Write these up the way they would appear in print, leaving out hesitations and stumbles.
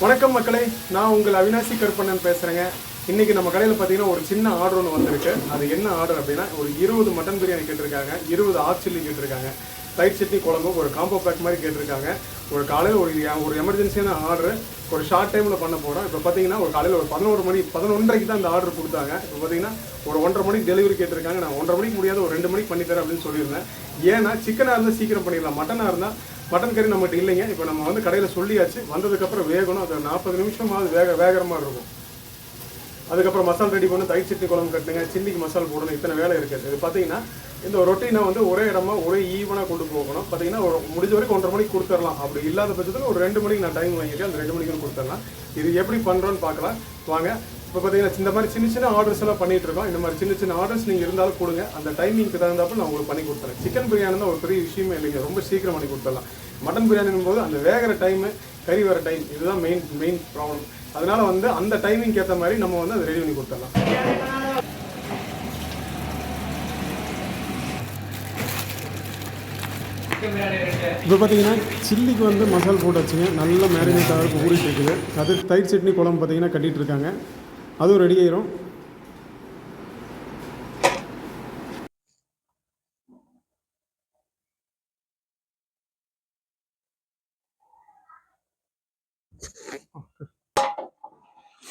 வணக்கம் மக்களே, நான் உங்கள் அவினாசி கருப்பண்ணன் பேசுகிறேங்க. இன்றைக்கி நம்ம கடையில் பார்த்தீங்கன்னா ஒரு சின்ன ஆர்டர் ஒன்று வந்திருக்கு. அது என்ன ஆர்டர் அப்படின்னா, ஒரு 20 மட்டன் பிரியாணி கேட்டிருக்காங்க, 20 ஆஃப் சில்லி கேட்டிருக்காங்க, ரைட் சட்னி குழம்பு, ஒரு காம்போ பேக் மாதிரி கேட்டிருக்காங்க. ஒரு காலையில் ஒரு எமர்ஜென்சியான ஆர்டர், ஒரு ஷார்ட் டைமில் பண்ண போகிறோம். இப்போ பார்த்தீங்கன்னா ஒரு காலையில் ஒரு 11:30 தான் இந்த ஆர்டர் கொடுத்தாங்க. இப்போ பார்த்தீங்கன்னா ஒரு 1:30 மணிக்கு டெலிவரி கேட்டிருக்காங்க. நான் 1:30 மணிக்கு முடியாது, ஒரு 2 மணிக்கு பண்ணித்தரேன் அப்படின்னு சொல்லியிருந்தேன். ஏன்னா சிக்கனாக இருந்தால் சீக்கிரம் பண்ணிடலாம், மட்டனாக இருந்தால் மட்டன் கறி நம்மகிட்ட இல்லைங்க. இப்போ நம்ம வந்து கடையில் சொல்லியாச்சு, வந்ததுக்கப்புறம் வேகணும். அது 40 நிமிஷமாவது வேகிற மாதிரி இருக்கும். அதுக்கப்புறம் மசாலா ரெடி பண்ணி தயிர் சட்னி குழம்பு கட்டுங்க, சில்லிக்கு மசாலா போடணும், இத்தனை வேலை இருக்குது. இது பார்த்தீங்கன்னா இந்த ரொட்டீனை வந்து ஒரே இடமா ஒரே ஈவனாக கொண்டு போகணும். பார்த்தீங்கன்னா ஒரு முடிஞ்ச வரைக்கும் 1:30 மணிக்கு கொடுத்துடலாம். அப்படி இல்லாத பட்சத்தில் ஒரு 2 மணிக்கு நான் டைம் வாங்கியிருக்கேன், அந்த 2 மணிக்கு கொடுத்துடலாம். இது எப்படி பண்ணுறோன்னு பார்க்கலாம் வாங்க. இப்போ பார்த்தீங்கன்னா இந்த மாதிரி சின்ன சின்ன ஆர்டர்ஸ் எல்லாம் பண்ணிட்டு இருக்கோம். இந்த மாதிரி சின்ன சின்ன ஆர்டர்ஸ் நீங்கள் இருந்தாலும் கொடுங்க, அந்த டைமிங்க்கு தகுந்தாப்புல நான் உங்களுக்கு பண்ணி கொடுத்துறேன். சிக்கன் பிரியாணி தான் ஒரு பெரிய விஷயமே இல்லைங்க, ரொம்ப சீக்கிரம் பண்ணி கொடுத்துடலாம். மட்டன் பிரியாணிங்கும் போது அந்த வேகிற டைமு, கறி வர டைம், இதுதான் மெயின் ப்ராப்ளம். அதனால வந்து அந்த டைமிங்க்கு ஏற்ற மாதிரி நம்ம வந்து அதை ரெடி பண்ணி கொடுத்துடலாம். இப்போ பார்த்தீங்கன்னா சில்லிக்கு வந்து மசாலா போட்டு வச்சுங்க, நல்லா மேரினேட் ஆகிறதுக்கு ஊறிட்டு இருக்குது. அது தயிர் சட்னி குழம்பு பார்த்தீங்கன்னா கட்டிகிட்டு இருக்காங்க, அதுவும் ரெடி ஆயிரும்.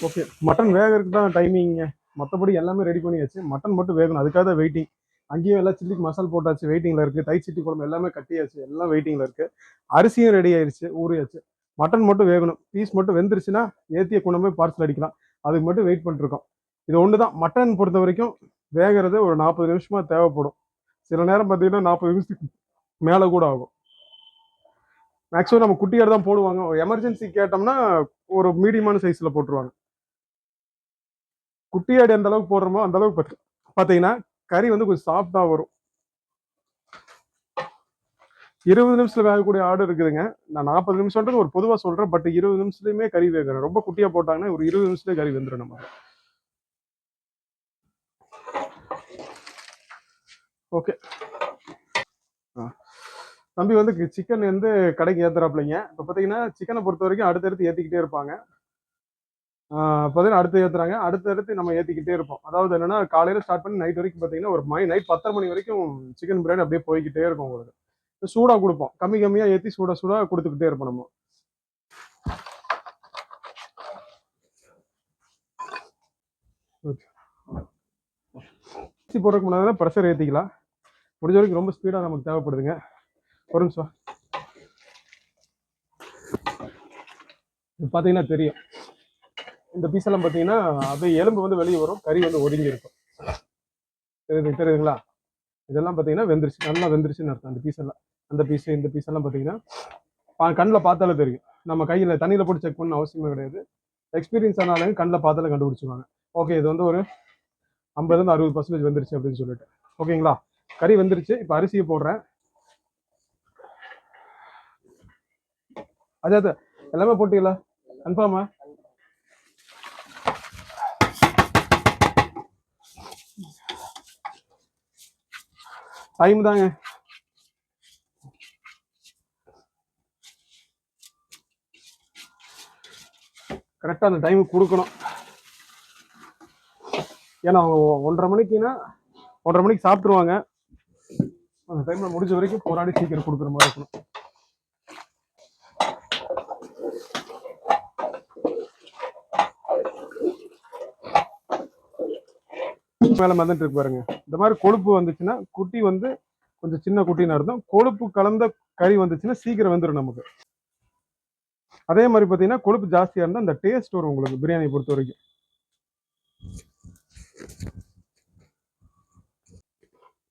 ஓகே, மட்டன் வேகிறதுக்கு தான் டைமிங்க, மற்றபடி எல்லாமே ரெடி பண்ணியாச்சு. மட்டன் மட்டும் வேகணும், அதுக்காக தான் வெயிட்டிங். அங்கேயும் எல்லாம் சில்லிக்கு மசாலா போட்டாச்சு, வெயிட்டிங்கில் இருக்குது. தயிர் சட்னி குழம்பு எல்லாமே கட்டியாச்சு, எல்லாம் வெயிட்டிங்கில் இருக்குது. அரிசியும் ரெடி ஆயிடுச்சு, ஊறியாச்சு. மட்டன் மட்டும் வேகணும். பீஸ் மட்டும் வெந்துருச்சுன்னா ஏற்றிய கொண்டு போய் பார்சல் அடிக்கலாம். அதுக்கு மட்டும் வெயிட் பண்ணிருக்கோம். இது ஒன்று தான். மட்டன் பொறுத்த வரைக்கும் வேகிறது ஒரு 40 நிமிஷமா தேவைப்படும். சில நேரம் பார்த்தீங்கன்னா 40 நிமிஷத்துக்கு மேலே கூட ஆகும். மேக்ஸிமம் நம்ம குட்டியார் தான் போடுவாங்க. ஒரு எமர்ஜென்சி கேட்டோம்னா ஒரு மீடியமான சைஸில் போட்டுருவாங்க. குட்டியாடு எந்த அளவுக்கு போடுறோமோ அந்த அளவுக்கு பார்த்தீங்கன்னா கறி வந்து கொஞ்சம் சாஃப்டாக வரும். 20 நிமிஷத்துல வேகக்கூடிய ஆடு இருக்குதுங்க. நான் 40 நிமிஷம்ன்றது ஒரு பொதுவாக சொல்றேன். பட் 20 நிமிஷத்துலயுமே கறி வேகணும். ரொம்ப குட்டியா போட்டாங்கன்னா ஒரு 20 நிமிஷத்துலேயே கறி வெந்துடும் நம்ம. ஓகே, தம்பி வந்து சிக்கன் வந்து கடைக்கு ஏத்துறாப்லைங்க. இப்போ பார்த்தீங்கன்னா சிக்கனை பொறுத்த வரைக்கும் அடுத்தடுத்து ஏற்றிக்கிட்டே இருப்பாங்க. பார்த்தீங்கன்னா அடுத்து ஏற்றுறாங்க, அடுத்தடுத்து நம்ம ஏற்றிக்கிட்டே இருப்போம். அதாவது என்னன்னா காலையில் ஸ்டார்ட் பண்ணி நைட் வரைக்கும் பார்த்தீங்கன்னா ஒரு நைட் 10:30 மணி வரைக்கும் சிக்கன் பிரியாணி அப்படியே போய்கிட்டே இருக்கும். உங்களுக்கு சூடாக கொடுப்போம், கம்மியாக ஏற்றி சூடாக கொடுத்துக்கிட்டே இருப்போம் நம்ம. போடுறதுக்கு முன்னாடி ப்ரெஷர் ஏற்றிக்கலாம். முடிஞ்ச வரைக்கும் ரொம்ப ஸ்பீடாக நமக்கு தேவைப்படுதுங்க. ஒரு நிமிஷம். இது பார்த்தீங்கன்னா தெரியும், இந்த பீஸ் எல்லாம் பார்த்தீங்கன்னா அப்படியே எலும்பு வந்து வெளியே வரும், கறி வந்து ஒதுங்கி இருக்கும். தெரியுதுங்களா? இதெல்லாம் பார்த்தீங்கன்னா வெந்துருச்சு, நல்லா வெந்துருச்சுன்னு அர்த்தம். அந்த பீஸ் எல்லாம், அந்த பீஸ் இந்த பீஸ் எல்லாம் பார்த்தீங்கன்னா கண்ணில் பார்த்தாலே தெரியும். நம்ம கையில் தண்ணியில் போட்டு செக் பண்ண அவசியமே கிடையாது. எக்ஸ்பீரியன்ஸ் ஆனாலும் கண்ணில் பார்த்தாலே கண்டுபிடிச்சிருவாங்க. ஓகே, இது வந்து ஒரு 50-60% வெந்துருச்சு அப்படின்னு சொல்லிட்டு. ஓகேங்களா? கறி வெந்துருச்சு. இப்போ அரிசியை போடுறேன். அது எல்லாமே போட்டீங்களா? கன்ஃபார்மா? டைம் தாங்க. கரெக்டாக அந்த டைமுக்கு கொடுக்கணும். ஏன்னா 1:30 மணிக்குன்னா 1:30 மணிக்கு சாப்பிட்ருவாங்க. அந்த டைம்ல முடிஞ்ச வரைக்கும் போராடி சீக்கிரம் கொடுக்குற மாதிரி இருக்கணும். மேலே வந்துட்டு இருக்கு பாருங்க. இந்த மாதிரி கொழுப்பு வந்துச்சுன்னா குட்டி வந்து கொஞ்சம் சின்ன குட்டின்னு அர்த்தம். கொழுப்பு கலந்த கறி வந்துச்சுன்னா சீக்கிரம் வந்துடும் நமக்கு. அதே மாதிரி பார்த்தீங்கன்னா கொழுப்பு ஜாஸ்தியாக இருந்தால் அந்த டேஸ்ட் வரும் உங்களுக்கு பிரியாணி பொறுத்த வரைக்கும்.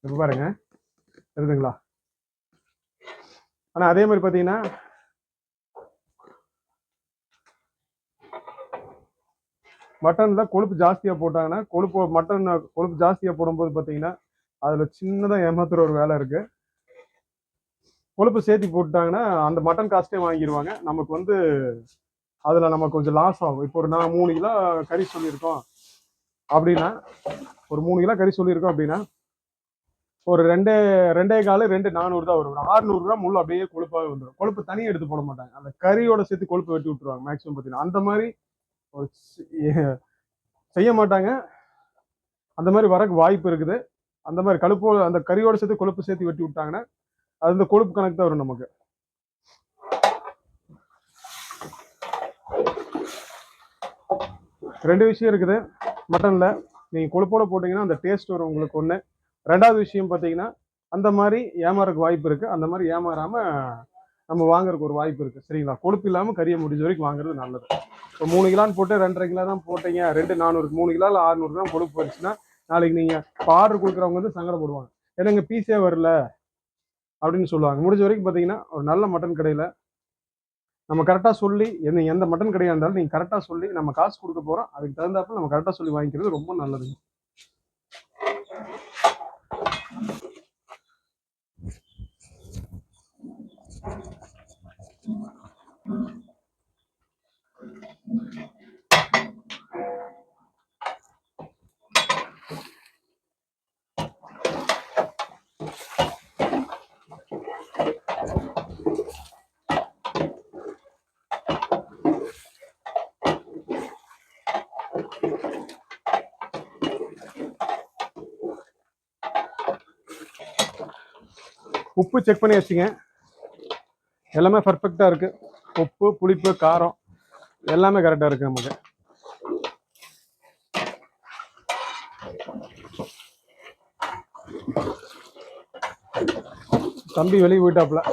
இப்போ பாருங்க, தெரியுதுங்களா? ஆனால் அதே மாதிரி பார்த்தீங்கன்னா மட்டனில் கொழுப்பு ஜாஸ்தியாக போட்டாங்கன்னா மட்டன் கொழுப்பு ஜாஸ்தியாக போடும்போது பார்த்தீங்கன்னா அதில் சின்னதாக ஏமாத்துற ஒரு வேலை இருக்கு. கொழுப்பு சேர்த்தி போட்டாங்கன்னா அந்த மட்டன் காஸ்ட்டே வாங்கிடுவாங்க. நமக்கு வந்து அதில் நமக்கு கொஞ்சம் லாஸ் ஆகும். இப்போ நான் 3 கிலோ கறி சொல்லியிருக்கோம் அப்படின்னா, ஒரு 3 கிலோ கறி சொல்லியிருக்கோம் அப்படின்னா ஒரு 2 400 தான் வரும். 600 கிராம் உள்ள அப்படியே கொழுப்பாகவே வந்துடும். கொழுப்பு தனியாக எடுத்து போட மாட்டாங்க, அந்த கறியோட சேர்த்து கொழுப்பு வெட்டி விட்டுருவாங்க மேக்ஸிமம் பார்த்தீங்கன்னா. அந்த மாதிரி செய்ய மாட்டாங்க, அந்த மாதிரி வரக்கு வாய்ப்பு இருக்குது. அந்த மாதிரி அந்த கறியோட சேர்த்து கொழுப்பு சேர்த்து வெட்டி விட்டாங்கன்னா அது இந்த கொழுப்பு கணக்கு தான் வரும் நமக்கு. ரெண்டு விஷயம் இருக்குது மட்டனில். நீங்கள் கொழுப்போட போட்டிங்கன்னா அந்த டேஸ்ட் வரும் உங்களுக்கு ஒன்று. ரெண்டாவது விஷயம் பார்த்தீங்கன்னா அந்த மாதிரி ஏமாறக்கு வாய்ப்பு இருக்குது. அந்த மாதிரி ஏமாறாமல் நம்ம வாங்குறதுக்கு ஒரு வாய்ப்பு இருக்குது, சரிங்களா? கொழுப்பு இல்லாமல் கறியை முடிஞ்ச வரைக்கும் வாங்குறது நல்லது. இப்போ 3 கிலோன்னு போட்டு 2.5 கிலோ தான் போட்டீங்க, 400 3 கிலோ 600 கிராம் கொழுப்பு வந்துச்சுன்னா நாளைக்கு நீங்கள் இப்போ ஆர்டர் கொடுக்குறவங்க வந்து சங்கடப்படுவாங்க, ஏன்னா இங்கே பீஸே வரல அப்படின்னு சொல்லுவாங்க. முடிஞ்ச வரைக்கும் பார்த்தீங்கன்னா ஒரு நல்ல மட்டன் கடையில் நம்ம கரெக்டாக சொல்லி, எந்த மட்டன் கடையாக இருந்தாலும் நீங்கள் கரெக்டாக சொல்லி நம்ம காசு கொடுக்க போகிறோம், அதுக்கு தகுந்தாப்புல நம்ம கரெக்டாக சொல்லி வாங்கிக்கிறது ரொம்ப நல்லதுங்க. உப்பு செக் பண்ணி வச்சுங்க, எல்லாமே பர்ஃபெக்டாக இருக்குது. உப்பு, புளிப்பு, காரம் எல்லாமே கரெக்டாக இருக்குது நமக்கு. தம்பி வெளியே போயிட்டாப்புல.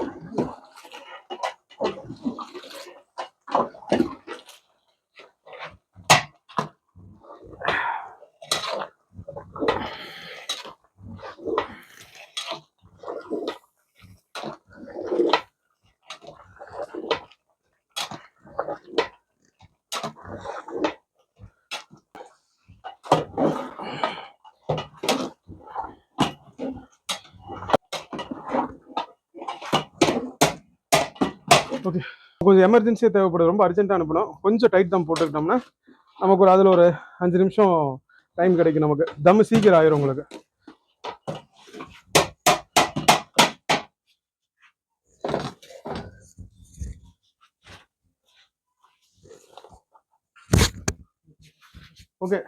ஓகே, கொஞ்சம் எமர்ஜென்சியாக தேவைப்படுது, ரொம்ப அர்ஜென்ட்டாக அனுப்பணும். கொஞ்சம் டைட் தம் போட்டுக்கிட்டோம்னா நமக்கு அதில் ஒரு 5 நிமிஷம் டைம் கிடைக்கும். நமக்கு தம் சீக்கிரம் ஆயிரும் உங்களுக்கு. ஓகே,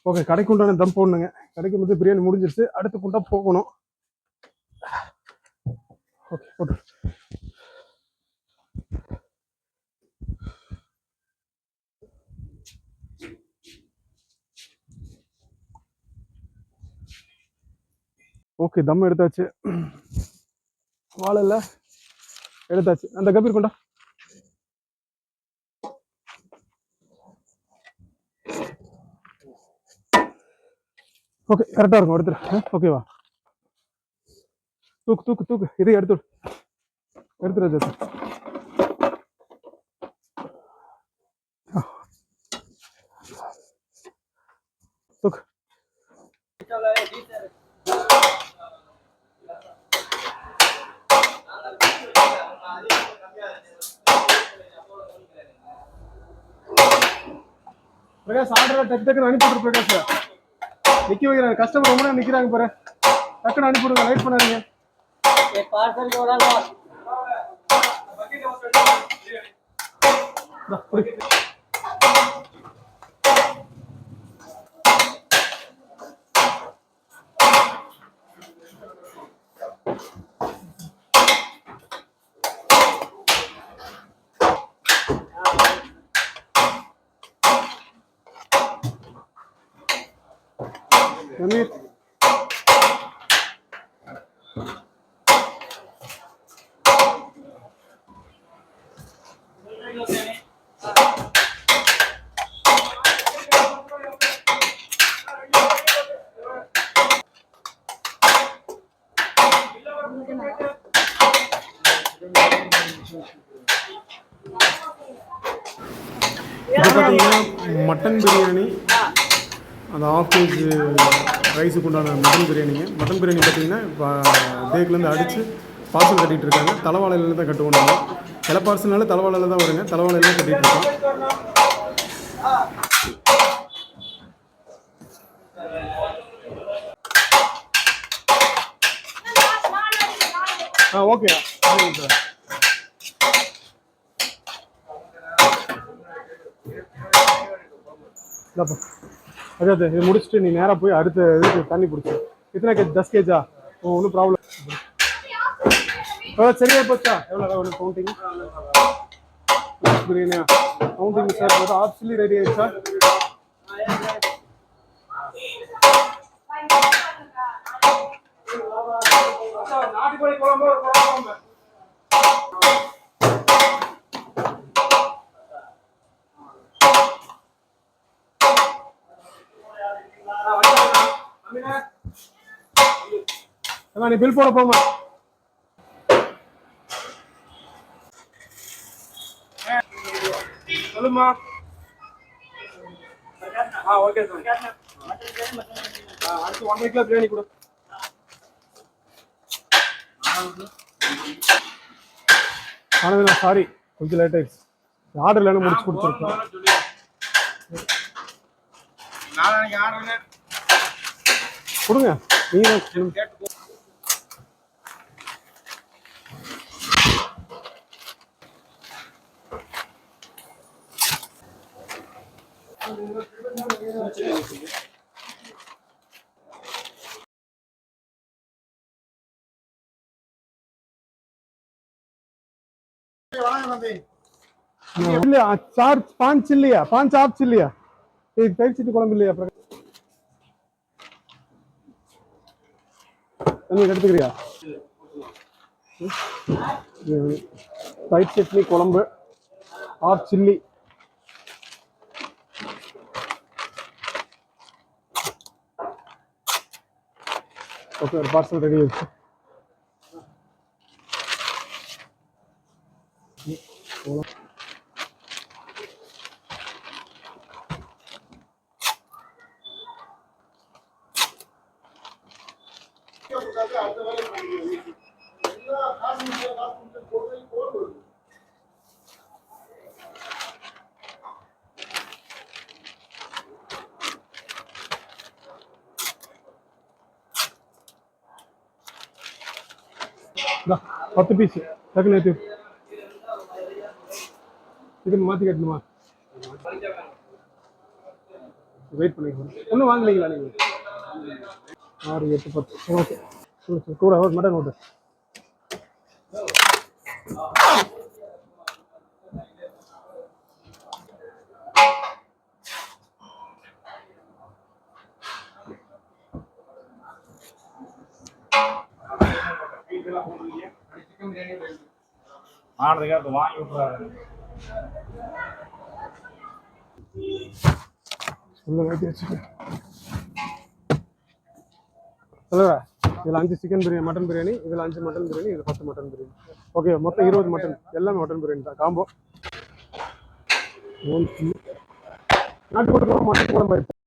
ஓகே, கடைக்கு உண்டான தம் போடணுங்க. கடைக்கு வந்து பிரியாணி முடிஞ்சிருச்சு, அடுத்த குண்டா போகணும். ஓகே, போட்டு ஓகே, தம் எடுத்தாச்சு, வாழை எடுத்தாச்சு. அந்த கபீர் கொண்டா. ஓகே, கரெக்டாக இருக்கும், எடுத்துரு. ஓகேவா, தூக்கு தூக்கு தூக்கு, இதை எடுத்துடு, எடுத்துரு. தூக்கு. பிரகாஷ் ஆர்டர் டக்கு டக்குன்னு அனுப்பிவிட்ரு பிரகாஷ். நிற்க வைக்கிறேன், கஸ்டமர் ரொம்ப நேரம் நிற்கிறாங்க பாரு. டக்குன்னு அனுப்பிவிடுங்க, வெயிட் பண்ணாதீங்க. Namir. இது பார்த்தீங்கன்னா மட்டன் பிரியாணி, அந்த ஆஃப் கேஜ் ரைஸுக்கு உண்டான மட்டன் பிரியாணிங்க. மட்டன் பிரியாணி பார்த்தீங்கன்னா இப்போ தேக்கிலேருந்து அடித்து பார்சல் கட்டிகிட்டு இருக்காங்க. தலைவாழையிலேருந்து தான் கட்டுவோம். சில பார்சல்னால தலைவாழையில் தான் வருங்க, தலைவாழையில கட்டிகிட்டு இருக்கோம். Okay sir. अच्छा இது முடிச்சுட்டு நீ நேராக போய் அடுத்த இதுக்கு தண்ணி பிடிச்சி. இத்தனை கேஜ் 10 கேஜா? ஒன்றும் ப்ராப்ளம் சரியா போச்சா? எவ்வளோ ஒன்று கவுண்டிங் பிரியாணியா? கவுண்டிங் சார் போது ஆப்ஷனலி ரெடி ஆயிடுச்சா? நாட்டுக்கோழி குழம்பு நீ பில் போட போமா. சொல்லுமா. Okay sir. அடுத்து 1 கிலோ பிரியாணி கொடு. ஆனந்தா சாரி, கொஞ்சம் லேட் ஆயிடுச்சு. ஆர்டர் இல்லைன்னு முடிச்சு கொடுத்துருக்கோம். கொடுங்க நீங்க. चार 5 चिल्लिया, 5 आप चिल्लिया, एक टाइप चिल्ली कुழம்பு இல்லையா? நீ எடுத்துக்கிறியா? ரைட் சட்னி குழம்பு, ஆஃப் சில்லி. ஓகே, ஒரு பார்சல் ரெடி ஆயிடுச்சு. பத்து பீஸ் டக்கு நேற்று இது மாற்றி கட்டணுமா? வெயிட் பண்ணிக்கலாம். ஒன்றும் வாங்கலீங்களா நீங்கள்? 6 8 10. ஓகே கூட மட்டன் ஓட்டு. ஆனதுக்கு வாங்கி விட்டுறாரு. இதில் 5 சிக்கன் பிரியாணி, மட்டன் பிரியாணி, இதில் 5 மட்டன் பிரியாணி, இதில் 10 மட்டன் பிரியாணி. ஓகே, மொத்தம் 20 மட்டன். எல்லாமே மட்டன் பிரியாணி தான் காம்போ. நாட்டுக்கோழி மட்டன் குழம்பு.